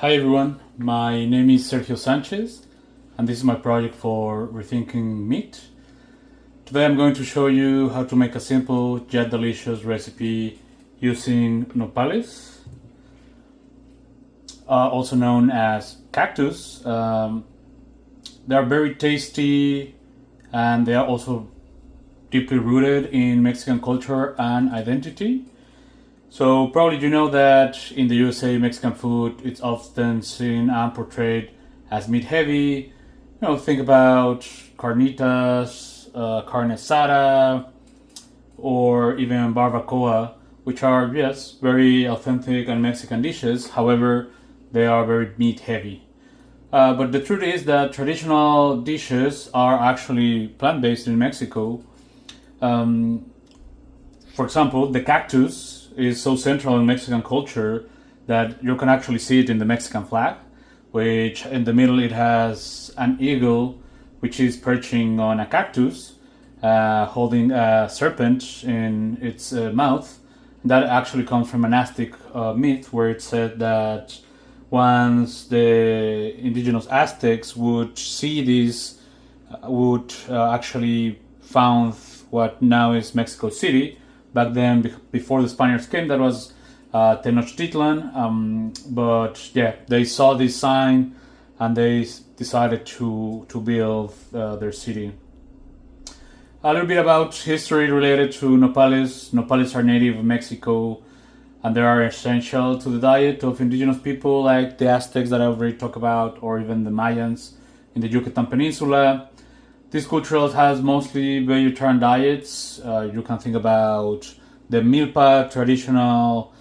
Hi everyone, my name is Sergio Sanchez and this is my project for Rethinking Meat. Today I'm going to show you how to make a simple yet delicious recipe using nopales, also known as cactus. They are very tasty and they are also deeply rooted in Mexican culture and identity. So probably you know that in the USA, Mexican food it's often seen and portrayed as meat heavy. Think about carnitas, carne asada, or even barbacoa, which are yes very authentic and Mexican dishes. However, they are very meat heavy. But the truth is that traditional dishes are actually plant-based in Mexico. For example, the cactus is so central in Mexican culture that you can actually see it in the Mexican flag, which in the middle it has an eagle which is perching on a cactus, holding a serpent in its mouth. That actually comes from an Aztec myth where it said that once the indigenous Aztecs would see this, would actually found what now is Mexico City. Back then, before the Spaniards came, that was Tenochtitlan. But yeah, they saw this sign and they decided to build their city. A little bit about history related to nopales. Nopales are native of Mexico and they are essential to the diet of indigenous people like the Aztecs that I already talked about, or even the Mayans in the Yucatan Peninsula. This culture has mostly vegetarian diets. You can think about the milpa traditional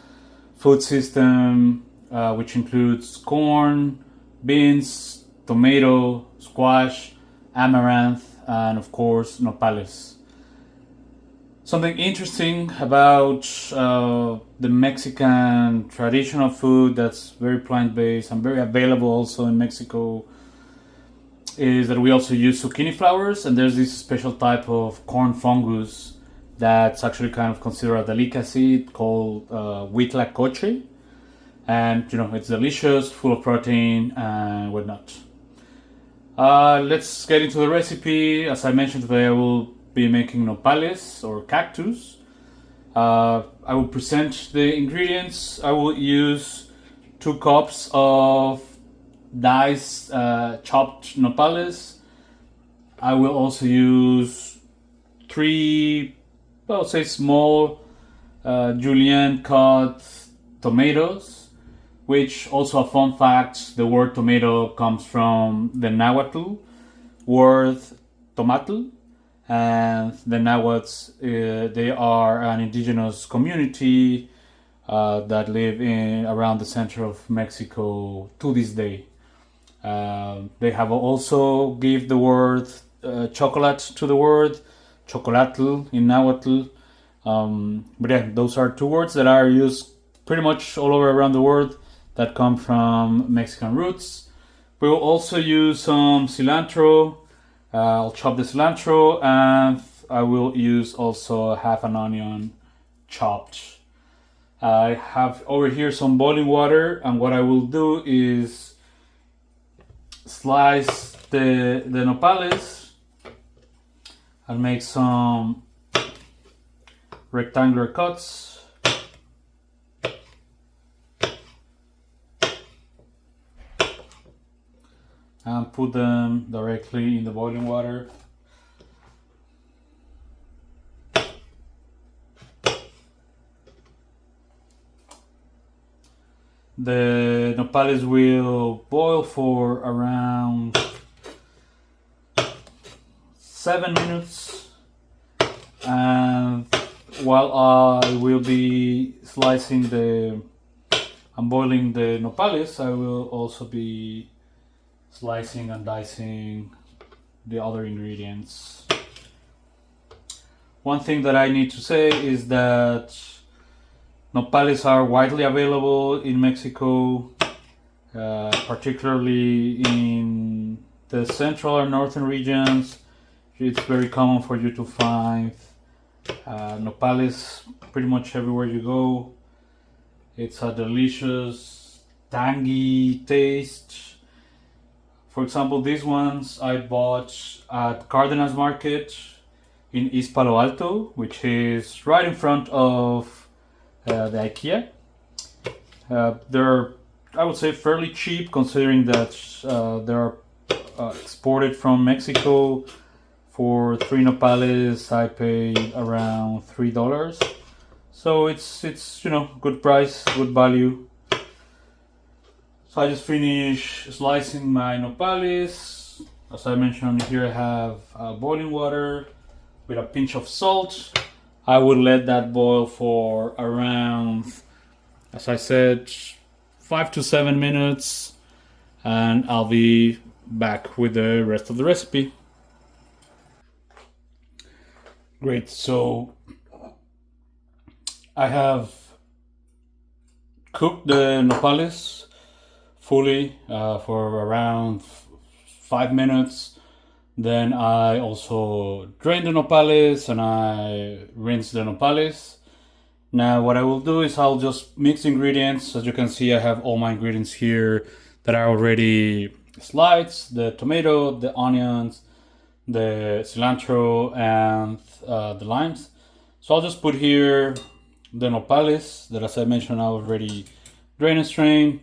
food system, which includes corn, beans, tomato, squash, amaranth, and of course nopales. Something interesting about the Mexican traditional food that's very plant-based and very available also in Mexico is that we also use zucchini flowers, and there's this special type of corn fungus that's actually kind of considered a delicacy called huitlacoche, and it's delicious, full of protein and whatnot. Let's get into the recipe. As I mentioned today, I will be making nopales or cactus. I will present the ingredients. I will use 2 cups of diced chopped nopales. I will also use 3, well, say small julienne cut tomatoes, which also a fun fact, the word tomato comes from the Nahuatl word tomatl, and the Nahuatls, they are an indigenous community that live in around the center of Mexico to this day. They have also give the word chocolate to the word chocolatl in Nahuatl. But yeah, those are 2 words that are used pretty much all over around the world that come from Mexican roots. We will also use some cilantro. I'll chop the cilantro, and I will use also half an onion chopped. I have over here some boiling water, and what I will do is slice the nopales and make some rectangular cuts. And put them directly in the boiling water. The nopales will boil for around 7 minutes, and while I will be slicing and boiling the nopales, I will also be slicing and dicing the other ingredients. One thing that I need to say is that nopales are widely available in Mexico, particularly in the central and northern regions. It's very common for you to find nopales pretty much everywhere you go. It's a delicious tangy taste. For example, these ones I bought at Cardenas Market in East Palo Alto, which is right in front of the IKEA. They're, I would say, fairly cheap considering that they're exported from Mexico. For 3 nopales, I paid around $3. So it's good price, good value. So I just finished slicing my nopales. As I mentioned, here I have boiling water with a pinch of salt. I would let that boil for around, as I said, 5 to 7 minutes, and I'll be back with the rest of the recipe. Great, so I have cooked the nopales fully for around 5 minutes. Then I also drain the nopales and I rinse the nopales. Now what I will do is I'll just mix ingredients. As you can see, I have all my ingredients here that are already sliced: the tomato, the onions, the cilantro, and the limes. So I'll just put here the nopales that, as I mentioned, I already drained and strained.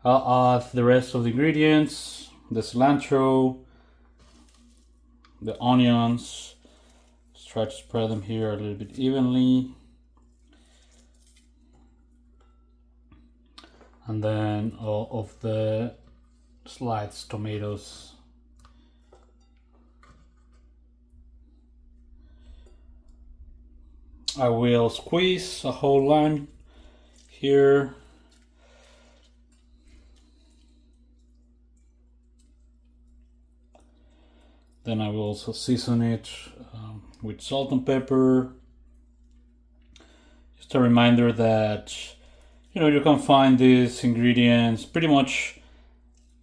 I'll add the rest of the ingredients: the cilantro, the onions. Just try to spread them here a little bit evenly. And then all of the sliced tomatoes. I will squeeze a whole lime here. Then I will also season it with salt and pepper. Just a reminder that you can find these ingredients pretty much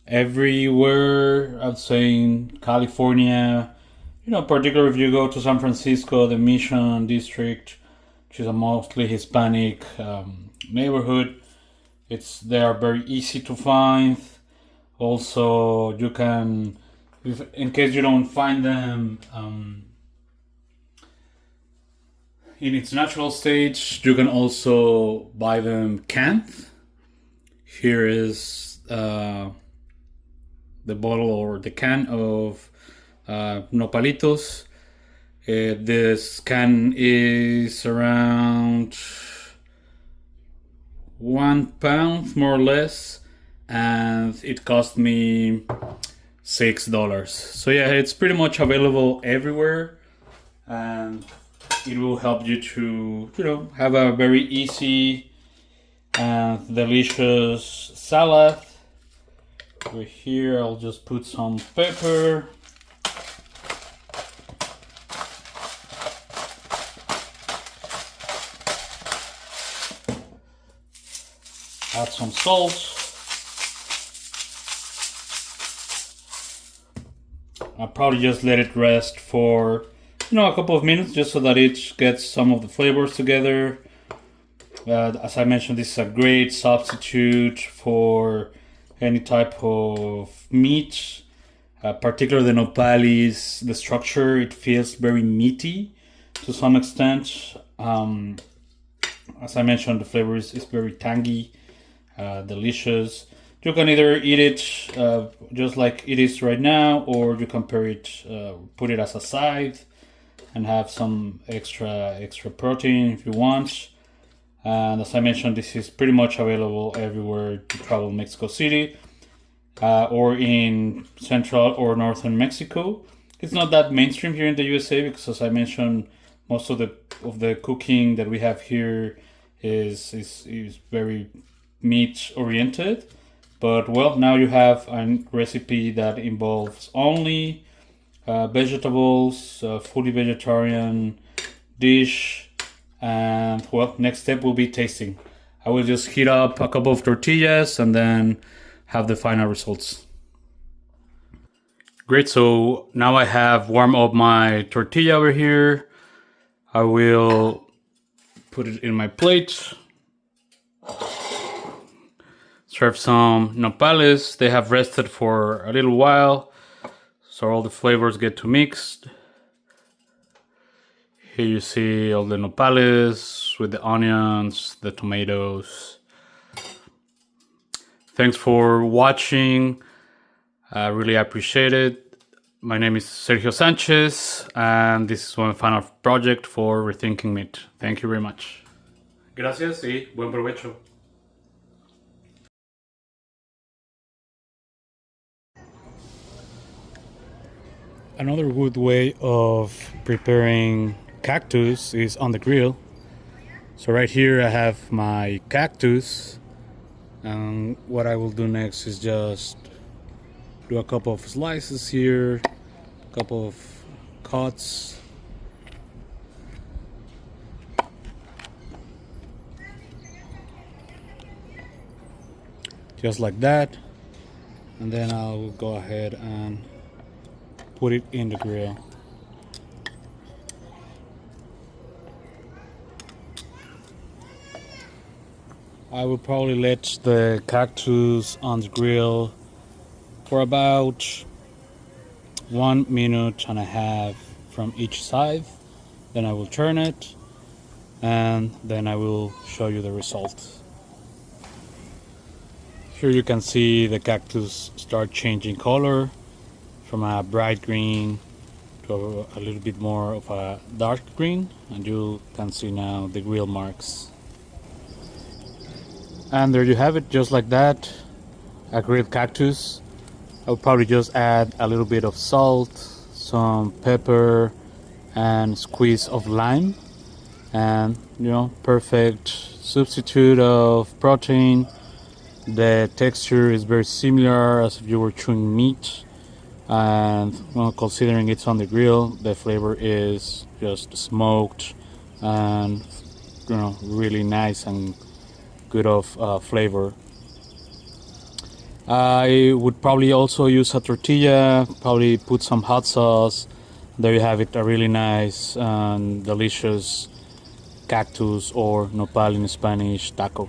everywhere. I'd say in California, particularly if you go to San Francisco, the Mission District, which is a mostly Hispanic neighborhood. They are very easy to find. Also, you can, in case you don't find them in its natural stage, you can also buy them canned. Here is the bottle or the can of nopalitos. This can is around 1 pound, more or less, and it cost me $6. So yeah, it's pretty much available everywhere, and it will help you to have a very easy and delicious salad. Over here I'll just put some pepper. Add some salt. I'll probably just let it rest for a couple of minutes, just so that it gets some of the flavors together. As I mentioned, this is a great substitute for any type of meat, particularly the nopales. The structure, it feels very meaty to some extent. As I mentioned, the flavor is very tangy, delicious. You can either eat it just like it is right now, or you can put it as a side and have some extra protein if you want. And as I mentioned, this is pretty much available everywhere you travel Mexico City, or in central or northern Mexico. It's not that mainstream here in the USA because, as I mentioned, most of the cooking that we have here is very meat oriented. But well, now you have a recipe that involves only vegetables, fully vegetarian dish. And well, next step will be tasting. I will just heat up a couple of tortillas and then have the final results. Great, so now I have warmed up my tortilla over here. I will put it in my plate. serve some nopales. They have rested for a little while, so all the flavors get to mixed. Here you see all the nopales with the onions, the tomatoes. Thanks for watching. I really appreciate it. My name is Sergio Sanchez, and this is my final project for Rethinking Meat. Thank you very much. Gracias y buen provecho. Another good way of preparing cactus is on the grill. So right here I have my cactus, and what I will do next is just do a couple of slices here, a couple of cuts. Just like that, and then I'll go ahead and put it in the grill. I will probably let the cactus on the grill for about 1.5 minutes from each side. Then I will turn it, and then I will show you the result. Here you can see the cactus start changing color from a bright green to a little bit more of a dark green, and you can see now the grill marks. And there you have it, just like that, a grilled cactus. I'll probably just add a little bit of salt, some pepper, and squeeze of lime, and perfect substitute of protein. The texture is very similar as if you were chewing meat, and considering it's on the grill, the flavor is just smoked and really nice and good of flavor. I would probably also use a tortilla, probably put some hot sauce. There you have it, a really nice and delicious cactus, or nopal in Spanish, taco.